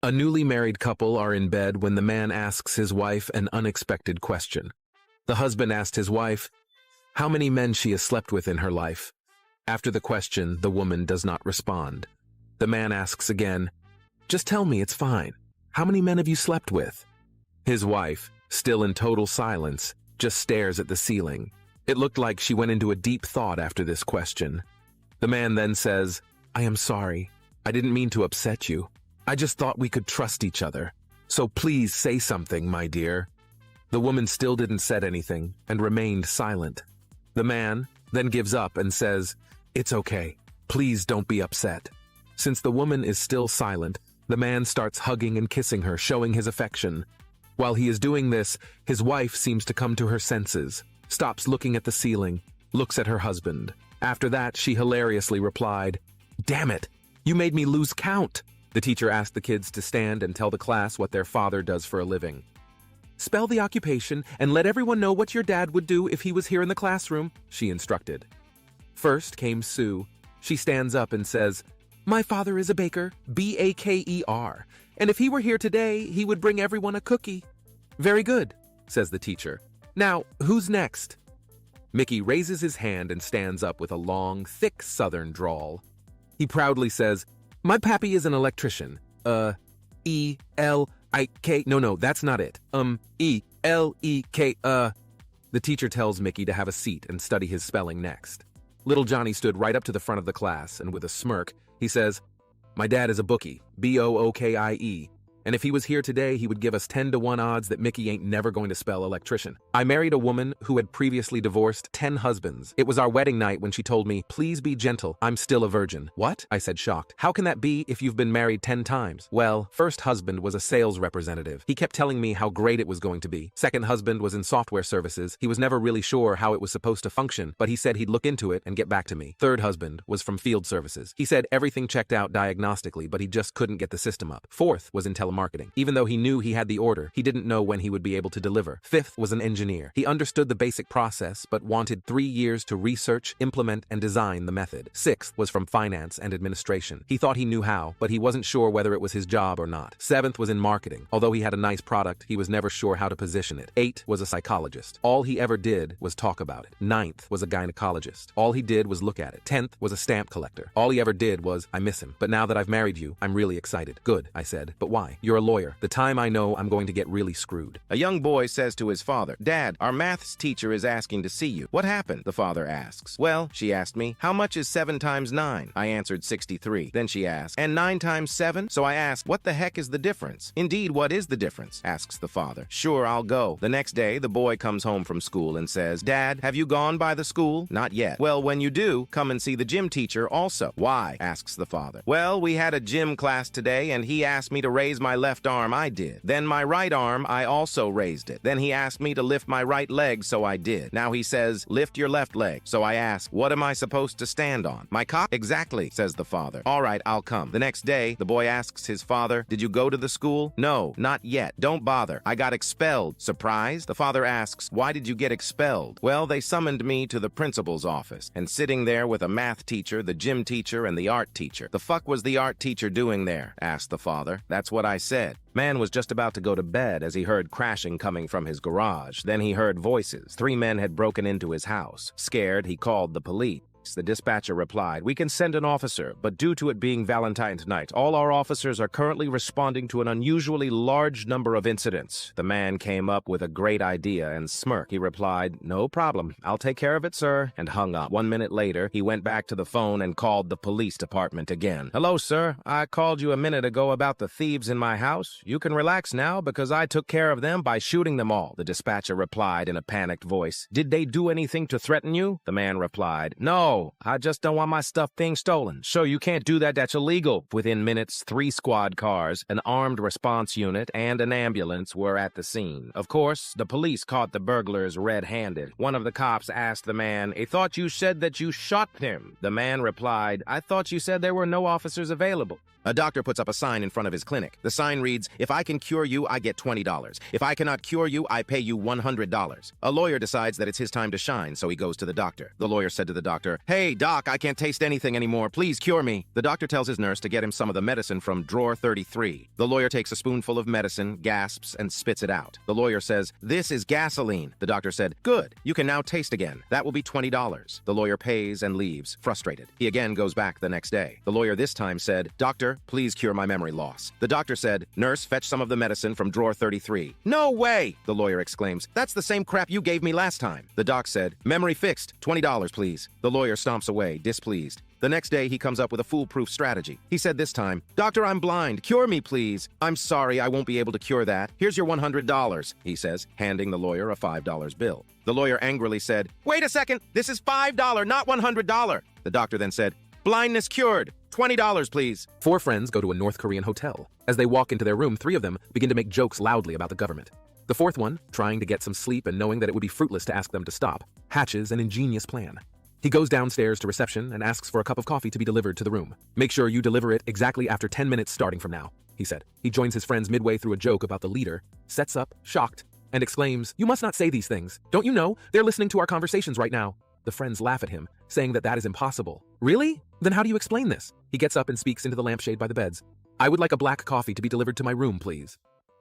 A newly married couple are in bed when the man asks his wife an unexpected question. The husband asked his wife how many men she has slept with in her life. After the question, the woman does not respond. The man asks again, "Just tell me, it's fine. How many men have you slept with?" His wife, still in total silence, just stares at the ceiling. It looked like she went into a deep thought after this question. The man then says, "I am sorry. I didn't mean to upset you. I just thought we could trust each other. So please say something, my dear." The woman still didn't say anything and remained silent. The man then gives up and says, "It's okay. Please don't be upset." Since the woman is still silent, the man starts hugging and kissing her, showing his affection. While he is doing this, his wife seems to come to her senses, stops looking at the ceiling, looks at her husband. After that, she hilariously replied, "Damn it, you made me lose count." The teacher asked the kids to stand and tell the class what their father does for a living. "Spell the occupation and let everyone know what your dad would do if he was here in the classroom," she instructed. First came Sue. She stands up and says, "My father is a baker, B-A-K-E-R, and if he were here today, he would bring everyone a cookie." "Very good," says the teacher. "Now, who's next?" Mickey raises his hand and stands up with a long, thick southern drawl. He proudly says, "My pappy is an electrician. E-L-I-K, no, that's not it. E-L-E-K, The teacher tells Mickey to have a seat and study his spelling next. Little Johnny stood right up to the front of the class, and with a smirk, he says, "My dad is a bookie, B-O-O-K-I-E, and if he was here today, he would give us 10-to-1 odds that Mickey ain't never going to spell electrician. I married a woman who had previously divorced 10 husbands. It was our wedding night when she told me, 'Please be gentle, I'm still a virgin.'" "What?" I said, shocked. "How can that be if you've been married 10 times? "Well, first husband was a sales representative. He kept telling me how great it was going to be. Second husband was in software services. He was never really sure how it was supposed to function, but he said he'd look into it and get back to me. Third husband was from field services. He said everything checked out diagnostically, but he just couldn't get the system up. Fourth was in telemarketing. Even though he knew he had the order, he didn't know when he would be able to deliver. Fifth was an engineer. He understood the basic process, but wanted 3 years to research, implement, and design the method. Sixth was from finance and administration. He thought he knew how, but he wasn't sure whether it was his job or not. Seventh was in marketing. Although he had a nice product, he was never sure how to position it. Eight was a psychologist. All he ever did was talk about it. Ninth was a gynecologist. All he did was look at it. 10th was a stamp collector. All he ever did was, "I miss him. But now that I've married you, I'm really excited." "Good," I said. "But why? You're a lawyer. The time I know I'm going to get really screwed." A young boy says to his father, "Dad, our maths teacher is asking to see you." "What happened?" the father asks. "Well," she asked me, "how much is 7 times 9? I answered 63. Then she asked, "And 9 times 7? So I asked, "What the heck is the difference?" "Indeed, what is the difference?" asks the father. "Sure, I'll go." The next day, the boy comes home from school and says, "Dad, have you gone by the school?" "Not yet." "Well, when you do, come and see the gym teacher also." "Why?" asks the father. "Well, we had a gym class today and he asked me to raise my left arm. I did. Then my right arm, I also raised it. Then he asked me to lift my right leg, so I did. Now he says, 'Lift your left leg.' So I ask, 'What am I supposed to stand on? My cock?' 'Exactly,' says the father. 'All right, I'll come.' The next day, the boy asks his father, 'Did you go to the school?' 'No, not yet.' 'Don't bother. I got expelled.' Surprised? The father asks, 'Why did you get expelled?' 'Well, they summoned me to the principal's office, and sitting there with a math teacher, the gym teacher, and the art teacher." "The fuck was the art teacher doing there?" asked the father. "That's what I said." Man was just about to go to bed as he heard crashing coming from his garage. Then he heard voices. 3 men had broken into his house. Scared, he called the police. The dispatcher replied, "We can send an officer, but due to it being Valentine's night, all our officers are currently responding to an unusually large number of incidents." The man came up with a great idea and smirked. He replied, "No problem. I'll take care of it, sir," and hung up. 1 minute later, he went back to the phone and called the police department again. "Hello, sir. I called you a minute ago about the thieves in my house. You can relax now because I took care of them by shooting them all." The dispatcher replied in a panicked voice, "Did they do anything to threaten you?" The man replied, "No. I just don't want my stuff being stolen." "Sure, you can't do that. That's illegal." Within minutes, 3 squad cars, an armed response unit, and an ambulance were at the scene. Of course, the police caught the burglars red-handed. One of the cops asked the man, "I thought you said that you shot him." The man replied, "I thought you said there were no officers available." A doctor puts up a sign in front of his clinic. The sign reads, "If I can cure you, I get $20. If I cannot cure you, I pay you $100. A lawyer decides that it's his time to shine, so he goes to the doctor. The lawyer said to the doctor, "Hey, doc, I can't taste anything anymore. Please cure me." The doctor tells his nurse to get him some of the medicine from drawer 33. The lawyer takes a spoonful of medicine, gasps, and spits it out. The lawyer says, "This is gasoline." The doctor said, "Good. You can now taste again. That will be $20. The lawyer pays and leaves, frustrated. He again goes back the next day. The lawyer this time said, "Doctor, please cure my memory loss." The doctor said, "Nurse, fetch some of the medicine from drawer 33. "No way!" the lawyer exclaims. "That's the same crap you gave me last time." The doc said, "Memory fixed. $20, please." The lawyer stomps away, displeased. The next day, he comes up with a foolproof strategy. He said this time, "Doctor, I'm blind. Cure me, please." "I'm sorry, I won't be able to cure that. Here's your $100, he says, handing the lawyer a $5 bill. The lawyer angrily said, "Wait a second, this is $5, not $100. The doctor then said, "Blindness cured. $20, please." 4 friends go to a North Korean hotel. As they walk into their room, 3 of them begin to make jokes loudly about the government. The 4th one, trying to get some sleep and knowing that it would be fruitless to ask them to stop, hatches an ingenious plan. He goes downstairs to reception and asks for a cup of coffee to be delivered to the room. "Make sure you deliver it exactly after 10 minutes starting from now," he said. He joins his friends midway through a joke about the leader, sets up, shocked, and exclaims, "You must not say these things. Don't you know? They're listening to our conversations right now." The friends laugh at him, saying that is impossible. "Really? Then how do you explain this?" He gets up and speaks into the lampshade by the beds. "I would like a black coffee to be delivered to my room, please."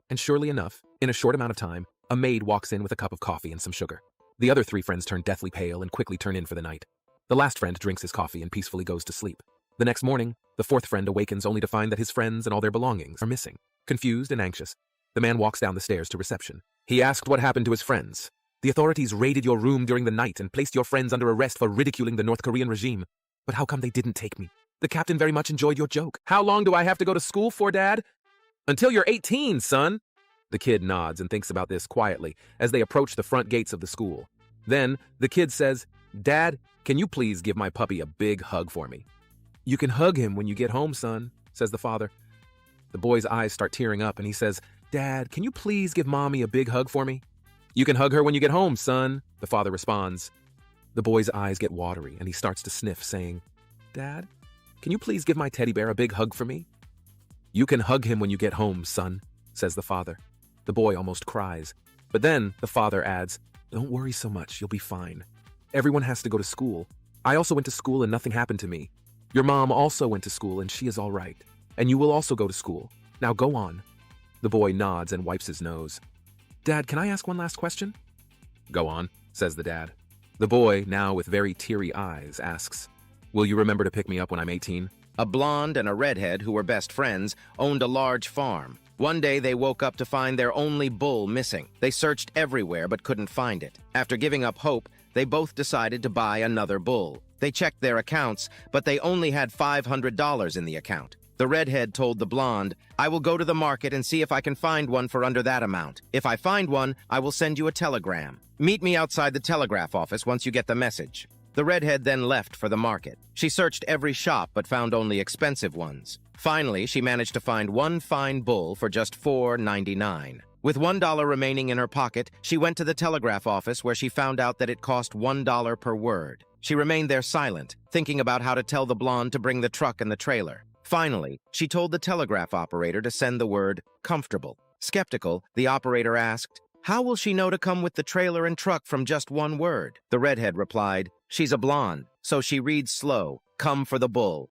And surely enough, in a short amount of time, a maid walks in with a cup of coffee and some sugar. The other 3 friends turn deathly pale and quickly turn in for the night. The last friend drinks his coffee and peacefully goes to sleep. The next morning, the 4th friend awakens only to find that his friends and all their belongings are missing. Confused and anxious, the man walks down the stairs to reception. He asked what happened to his friends. "The authorities raided your room during the night and placed your friends under arrest for ridiculing the North Korean regime. But how come they didn't take me? The captain very much enjoyed your joke." "How long do I have to go to school for, Dad?" "Until you're 18, son." The kid nods and thinks about this quietly as they approach the front gates of the school. Then, the kid says, "Dad, can you please give my puppy a big hug for me?" "You can hug him when you get home, son," says the father. The boy's eyes start tearing up and he says, "Dad, can you please give mommy a big hug for me?" "You can hug her when you get home, son," the father responds. The boy's eyes get watery and he starts to sniff, saying, "Dad, can you please give my teddy bear a big hug for me?" "You can hug him when you get home, son," says the father. The boy almost cries. But then the father adds, "Don't worry so much, you'll be fine. Everyone has to go to school. I also went to school and nothing happened to me. Your mom also went to school and she is all right. And you will also go to school. Now go on." The boy nods and wipes his nose. "Dad, can I ask one last question?" "Go on," says the dad. The boy, now with very teary eyes, asks, "Will you remember to pick me up when I'm 18? A blonde and a redhead, who were best friends, owned a large farm. One day they woke up to find their only bull missing. They searched everywhere but couldn't find it. After giving up hope, they both decided to buy another bull. They checked their accounts, but they only had $500 in the account. The redhead told the blonde, "I will go to the market and see if I can find one for under that amount. If I find one, I will send you a telegram. Meet me outside the telegraph office once you get the message." The redhead then left for the market. She searched every shop but found only expensive ones. Finally, she managed to find one fine bull for just $4.99. With $1 remaining in her pocket, she went to the telegraph office where she found out that it cost $1 per word. She remained there silent, thinking about how to tell the blonde to bring the truck and the trailer. Finally, she told the telegraph operator to send the word "comfortable." Skeptical, the operator asked, "How will she know to come with the trailer and truck from just one word?" The redhead replied, "She's a blonde, so she reads slow. Come for the bull."